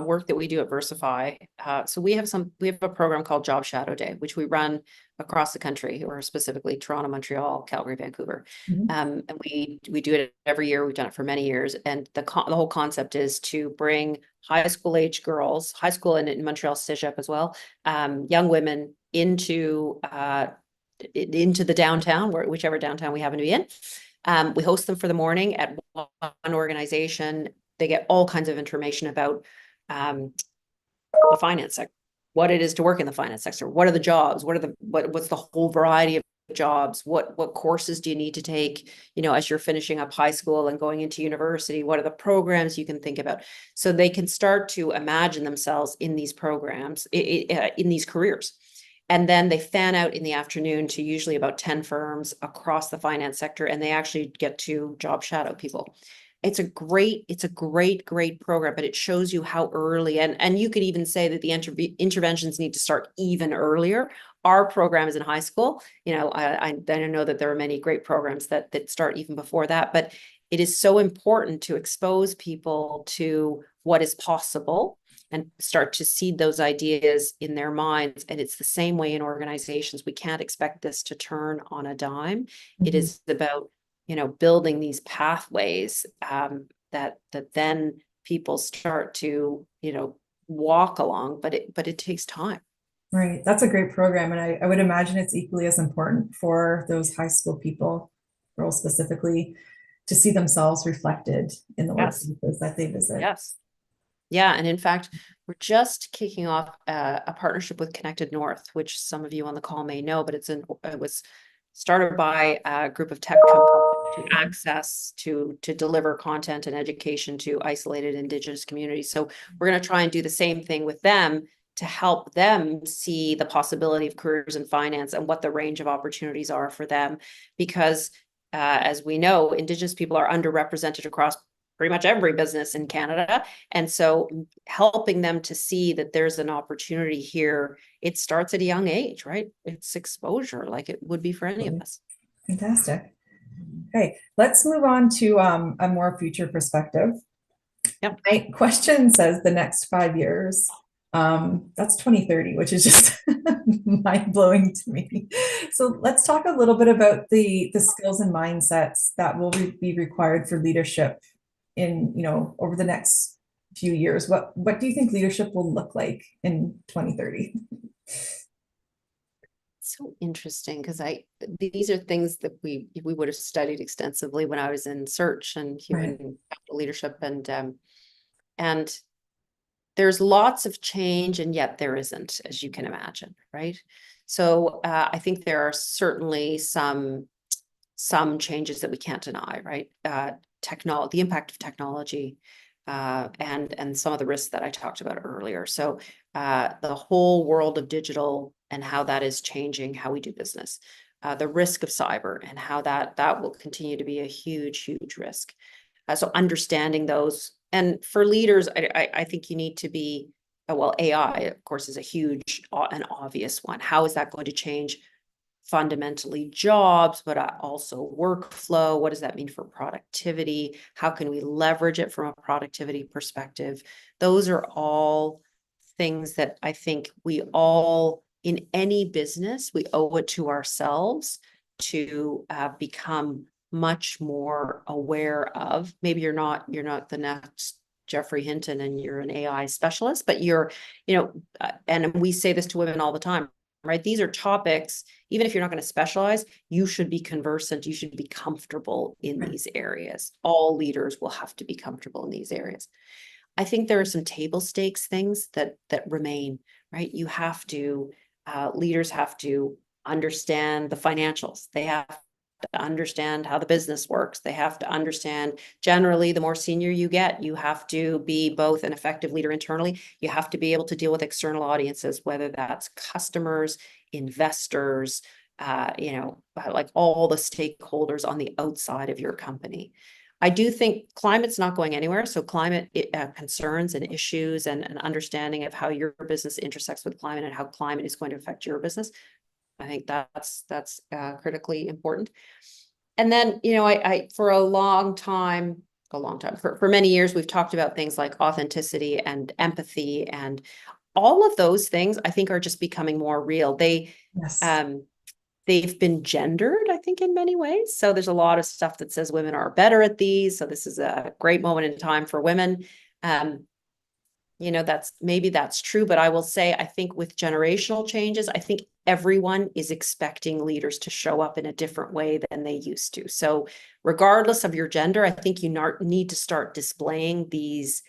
work that we do at VersaFi. So we have a program called Job Shadow Day, which we run across the country, or specifically Toronto, Montreal, Calgary, Vancouver. And we do it every year. We've done it for many years. And the whole concept is to bring high school age girls, high school and in Montreal Cégep as well, young women into the downtown, whichever downtown we happen to be in. We host them for the morning at one organization. They get all kinds of information about the finance sector, what it is to work in the finance sector, what are the jobs, what's the whole variety of jobs, what courses do you need to take, as you're finishing up high school and going into university, what are the programs you can think about, so they can start to imagine themselves in these programs, in these careers. And then they fan out in the afternoon to usually about 10 firms across the finance sector, and they actually get to job shadow people. It's a great program, but it shows you how early, and you could even say that the interventions need to start even earlier. Our program is in high school. I know that there are many great programs that start even before that, but it is so important to expose people to what is possible and start to seed those ideas in their minds. And it's the same way in organizations. We can't expect this to turn on a dime. It is about, building these pathways that then people start to, walk along, but it takes time. Right. That's a great program. And I would imagine it's equally as important for those high school people, girls specifically, to see themselves reflected in the Yes. workplaces that they visit. Yes. Yeah. And in fact, we're just kicking off a partnership with Connected North, which some of you on the call may know, but it was started by a group of tech companies to deliver content and education to isolated Indigenous communities. So we're going to try and do the same thing with them to help them see the possibility of careers in finance and what the range of opportunities are for them. Because as we know, Indigenous people are underrepresented across pretty much every business in Canada. And so helping them to see that there's an opportunity here, it starts at a young age, right? It's exposure like it would be for any of us. Fantastic. Okay, let's move on to a more future perspective. Yep. My question says the next 5 years. That's 2030, which is just mind-blowing to me. So let's talk a little bit about the skills and mindsets that will be required for leadership in, over the next few years. What do you think leadership will look like in 2030? So interesting, because these are things that we would have studied extensively when I was in search and human capital leadership, and there's lots of change, and yet there isn't, as you can imagine, right? So I think there are certainly some changes that we can't deny, right? The impact of technology, and some of the risks that I talked about earlier. So the whole world of digital and how that is changing how we do business, the risk of cyber and how that will continue to be a huge risk. So understanding those, and for leaders, I think you need to be, well, AI, of course, is a huge and obvious one. How is that going to change fundamentally jobs, but also workflow? What does that mean for productivity? How can we leverage it from a productivity perspective? Those are all things that I think we all, in any business, we owe it to ourselves to become much more aware of. Maybe you're not the next Jeffrey Hinton and you're an AI specialist, but you're, and we say this to women all the time, right? These are topics, even if you're not going to specialize, you should be conversant, you should be comfortable in these areas. All leaders will have to be comfortable in these areas. I think there are some table stakes things that remain, right? You have to, leaders have to understand the financials. They have to understand how the business works. They have to understand, generally, the more senior you get, you have to be both an effective leader internally. You have to be able to deal with external audiences, whether that's customers, investors, like all the stakeholders on the outside of your company. I do think climate's not going anywhere. So climate concerns and issues and an understanding of how your business intersects with climate and how climate is going to affect your business, I think that's critically important. And then, I for a long time, for many years, we've talked about things like authenticity and empathy, and all of those things I think are just becoming more real. They've been gendered, I think, in many ways. So there's a lot of stuff that says women are better at these. So this is a great moment in time for women. that's true, but I will say, I think with generational changes, I think everyone is expecting leaders to show up in a different way than they used to. So regardless of your gender, I think you need to start displaying these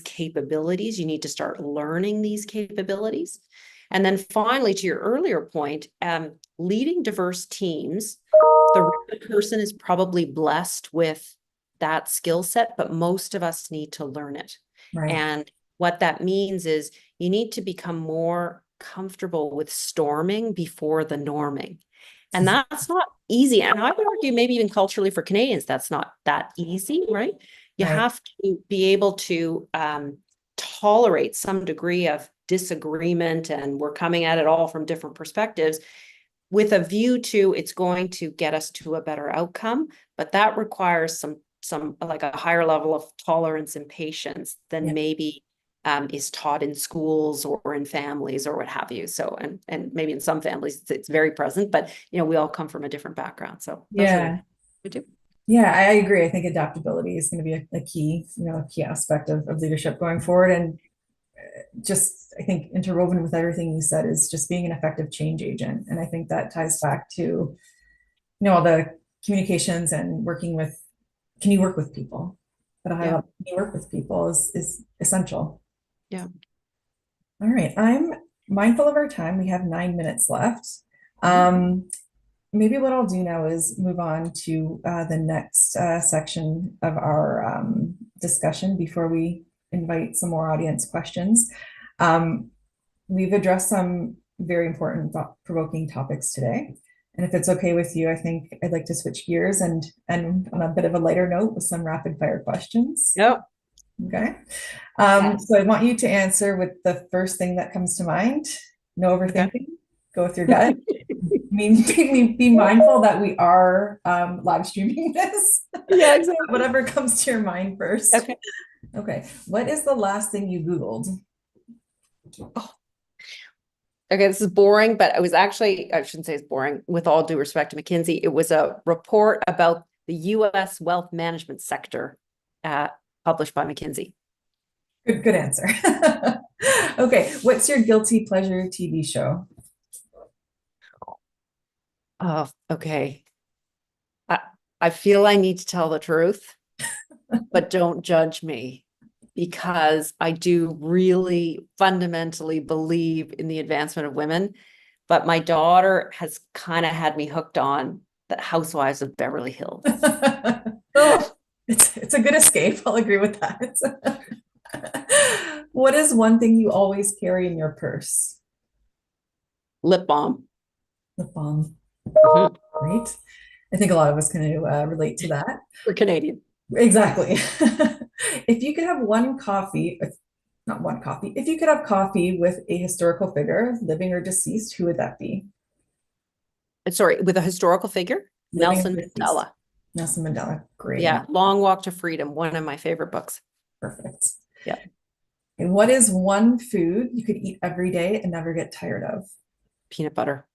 capabilities. You need to start learning these capabilities. And then finally, to your earlier point, leading diverse teams, the right person is probably blessed with that skill set, but most of us need to learn it. Right. And what that means is you need to become more comfortable with storming before the norming. And that's not easy. And I would argue maybe even culturally for Canadians, that's not that easy, right? You Right. have to be able to tolerate some degree of disagreement, and we're coming at it all from different perspectives with a view to it's going to get us to a better outcome. But that requires some like a higher level of tolerance and patience than maybe is taught in schools or in families or what have you. So, and maybe in some families it's very present, but we all come from a different background. So Yeah, we do. yeah, I agree. I think adaptability is going to be a key, a key aspect of leadership going forward. And just, I think interwoven with everything you said is just being an effective change agent. And I think that ties back to, all the communications and working with, can you work with people? At a high level, can you work with people is essential. Yeah. All right. I'm mindful of our time. We have 9 minutes left. Maybe what I'll do now is move on to the next section of our discussion before we invite some more audience questions. We've addressed some very important, thought-provoking topics today. And if it's okay with you, I think I'd like to switch gears and on a bit of a lighter note with some rapid fire questions. Yep. Okay. So I want you to answer with the first thing that comes to mind. No overthinking. Okay. Go with your gut. Be mindful that we are live streaming this. Yeah, exactly. Whatever comes to your mind first. Okay. Okay. What is the last thing you Googled? Oh. Okay, this is boring, but it was actually, I shouldn't say it's boring, with all due respect to McKinsey, it was a report about the US wealth management sector published by McKinsey. Good answer. Okay, what's your guilty pleasure TV show? Oh, okay. I feel I need to tell the truth, but don't judge me, because I do really fundamentally believe in the advancement of women. But my daughter has kind of had me hooked on the Housewives of Beverly Hills. Oh, it's a good escape. I'll agree with that. What is one thing you always carry in your purse? Lip balm. Lip balm. Mm-hmm. Great. I think a lot of us can relate to that. We're Canadian. Exactly. If you could have one coffee, not one coffee, if you could have coffee with a historical figure, living or deceased, who would that be? Sorry, with a historical figure? Nelson Mandela. Nelson Mandela. Great. Yeah. Long Walk to Freedom. One of my favorite books. Perfect. Yeah. And what is one food you could eat every day and never get tired of? Peanut butter.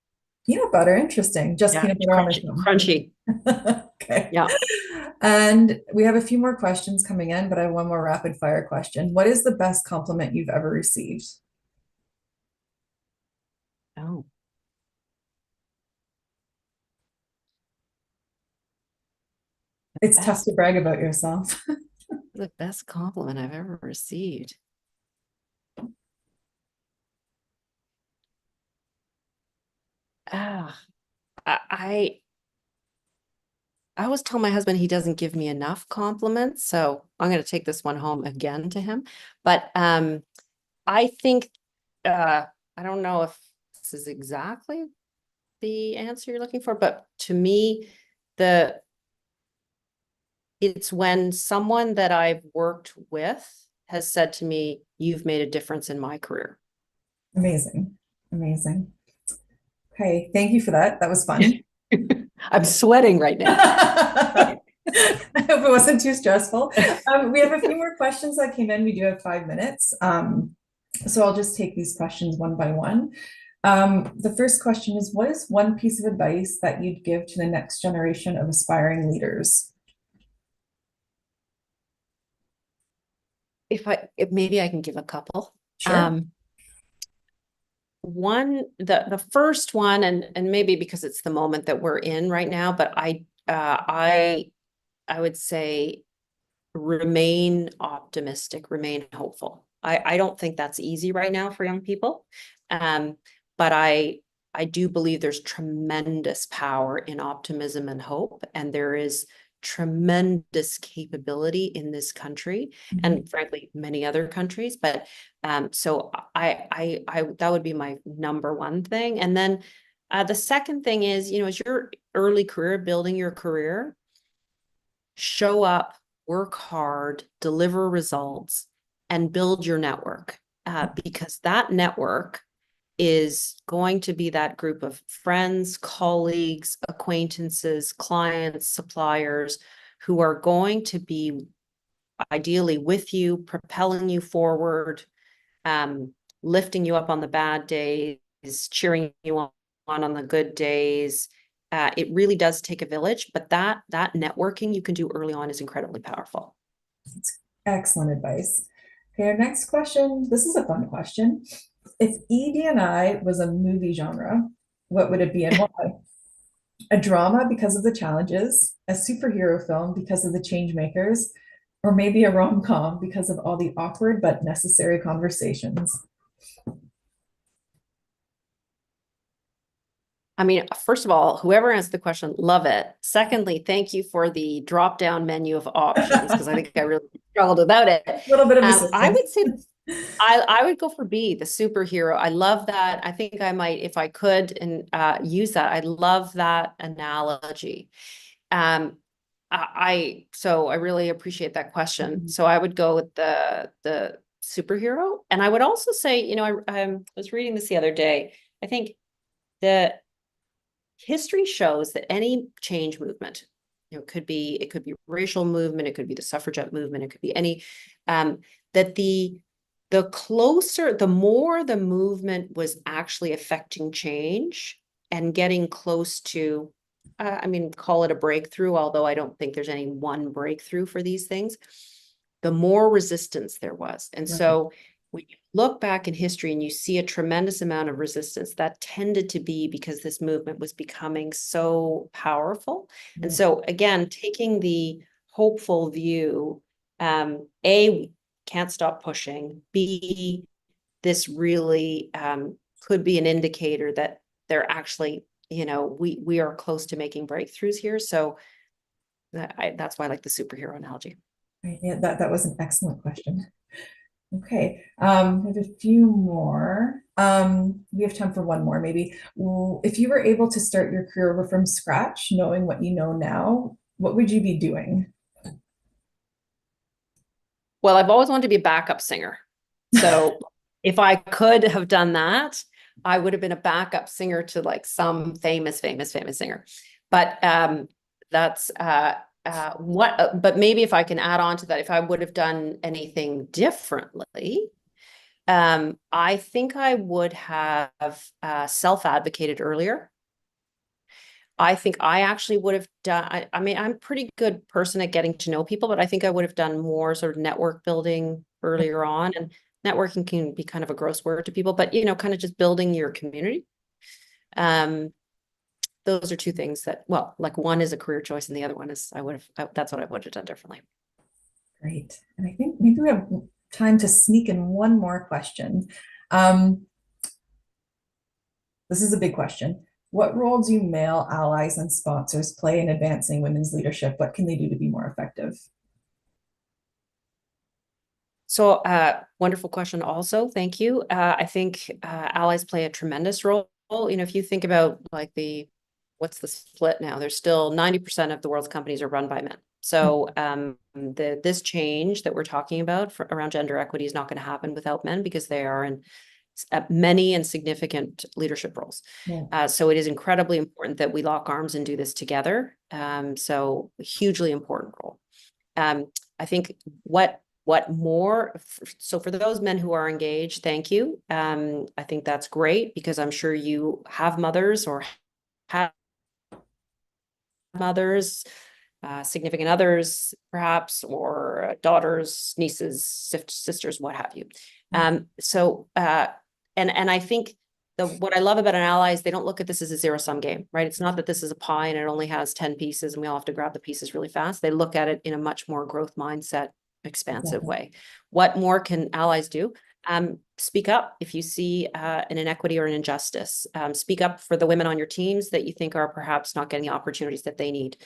Peanut butter. Interesting. Just peanut butter on its own. Crunchy. Okay. Yeah. And we have a few more questions coming in, but I have one more rapid fire question. What is the best compliment you've ever received? Oh. It's tough to brag about yourself. The best compliment I've ever received. I always tell my husband he doesn't give me enough compliments, so I'm going to take this one home again to him. But I think I don't know if this is exactly the answer you're looking for, but to me, it's when someone that I've worked with has said to me, "You've made a difference in my career." Amazing. Amazing. Okay, thank you for that. That was fun. I'm sweating right now. I hope it wasn't too stressful. We have a few more questions that came in. We do have 5 minutes. So I'll just take these questions one by one. The first question is, what is one piece of advice that you'd give to the next generation of aspiring leaders? if maybe I can give a couple. Sure. The first one, and maybe because it's the moment that we're in right now, but I would say remain optimistic, remain hopeful. I don't think that's easy right now for young people. But I do believe there's tremendous power in optimism and hope, and there is tremendous capability in this country and frankly many other countries. But so I that would be my number one thing. And then the second thing is, as your early career, building your career, show up, work hard, deliver results, and build your network. Because that network is going to be that group of friends, colleagues, acquaintances, clients, suppliers who are going to be ideally with you, propelling you forward, lifting you up on the bad days, cheering you on the good days. It really does take a village, but that networking you can do early on is incredibly powerful. That's excellent advice. Okay, our next question. This is a fun question. If ED&I was a movie genre, what would it be and why? A drama because of the challenges, a superhero film because of the change makers, or maybe a rom-com because of all the awkward but necessary conversations. I mean, first of all, whoever answered the question, love it. Secondly, thank you for the drop-down menu of options, because I think I really struggled without it. A little bit of I assistance. would say I would go for B, the superhero. I love that. I think I might, if I could, and use that. I love that analogy. So I really appreciate that question. So I would go with the superhero, and I would also say, I was reading this the other day. I think the history shows that any change movement, it could be racial movement, it could be the suffragette movement, it could be any, that the more the movement was actually affecting change and getting close to, call it a breakthrough, although I don't think there's any one breakthrough for these things, the more resistance there was. And so when you look back in history and you see a tremendous amount of resistance, that tended to be because this movement was becoming so powerful. And so again, taking the hopeful view, A, can't stop pushing. B, this really could be an indicator that they're actually, we are close to making breakthroughs here. So that's why I like the superhero analogy. Right. Yeah, that was an excellent question. Okay, I have a few more. We have time for one more, maybe. If you were able to start your career over from scratch, knowing what you know now, what would you be doing? Well, I've always wanted to be a backup singer. So if I could have done that, I would have been a backup singer to like some famous singer. But that's but maybe if I can add on to that, if I would have done anything differently, I think I would have self-advocated earlier. I think I actually would have done, I'm a pretty good person at getting to know people, but I think I would have done more sort of network building earlier on. And networking can be kind of a gross word to people, but, kind of just building your community. Those are two things that, well, like one is a career choice and the other one is that's what I would have done differently. Great. And I think maybe we have time to sneak in one more question. This is a big question. What role do male allies and sponsors play in advancing women's leadership? What can they do to be more effective? So wonderful question also. Thank you. I think allies play a tremendous role. If you think about like what's the split now? There's still 90% of the world's companies are run by men. So this change that we're talking about around gender equity is not going to happen without men, because they are in many and significant leadership roles. So it is incredibly important that we lock arms and do this together. So a hugely important role. I think so for those men who are engaged, thank you. I think that's great, because I'm sure you have mothers or have mothers significant others, perhaps, or daughters, nieces, sisters, what have you. And I think what I love about an ally is they don't look at this as a zero-sum game, right? It's not that this is a pie and it only has 10 pieces and we all have to grab the pieces really fast. They look at it in a much more growth mindset, expansive way. What more can allies do? Speak up if you see an inequity or an injustice. Speak up for the women on your teams that you think are perhaps not getting the opportunities that they need.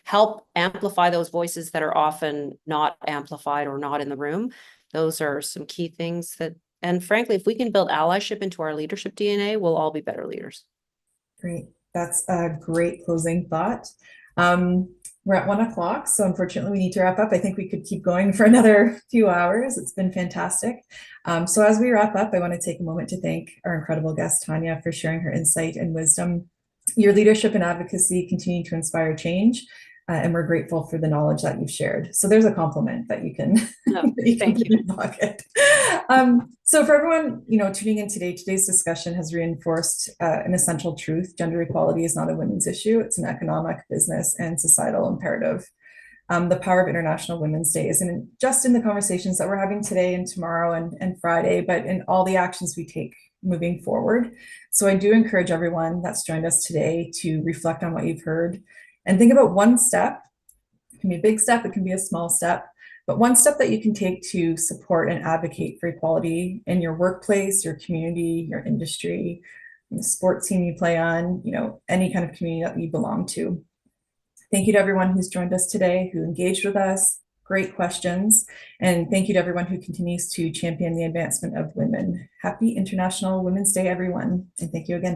Help amplify those voices that are often not amplified or not in the room. Those are some key things and frankly, if we can build allyship into our leadership DNA, we'll all be better leaders. Great. That's a great closing thought. We're at 1 o'clock, so unfortunately we need to wrap up. I think we could keep going for another few hours. It's been fantastic. So as we wrap up, I want to take a moment to thank our incredible guest, Tanya, for sharing her insight and wisdom. Your leadership and advocacy continue to inspire change, and we're grateful for the knowledge that you've shared. So there's a compliment that you can, thank you. Pocket. So for everyone, tuning in today, today's discussion has reinforced an essential truth. Gender equality is not a women's issue. It's an economic, business, and societal imperative. The power of International Women's Day isn't just in the conversations that we're having today and tomorrow and Friday, but in all the actions we take moving forward. So I do encourage everyone that's joined us today to reflect on what you've heard and think about one step. It can be a big step, it can be a small step, but one step that you can take to support and advocate for equality in your workplace, your community, your industry, the sports team you play on, any kind of community that you belong to. Thank you to everyone who's joined us today, who engaged with us. Great questions. And thank you to everyone who continues to champion the advancement of women. Happy International Women's Day, everyone. And thank you again.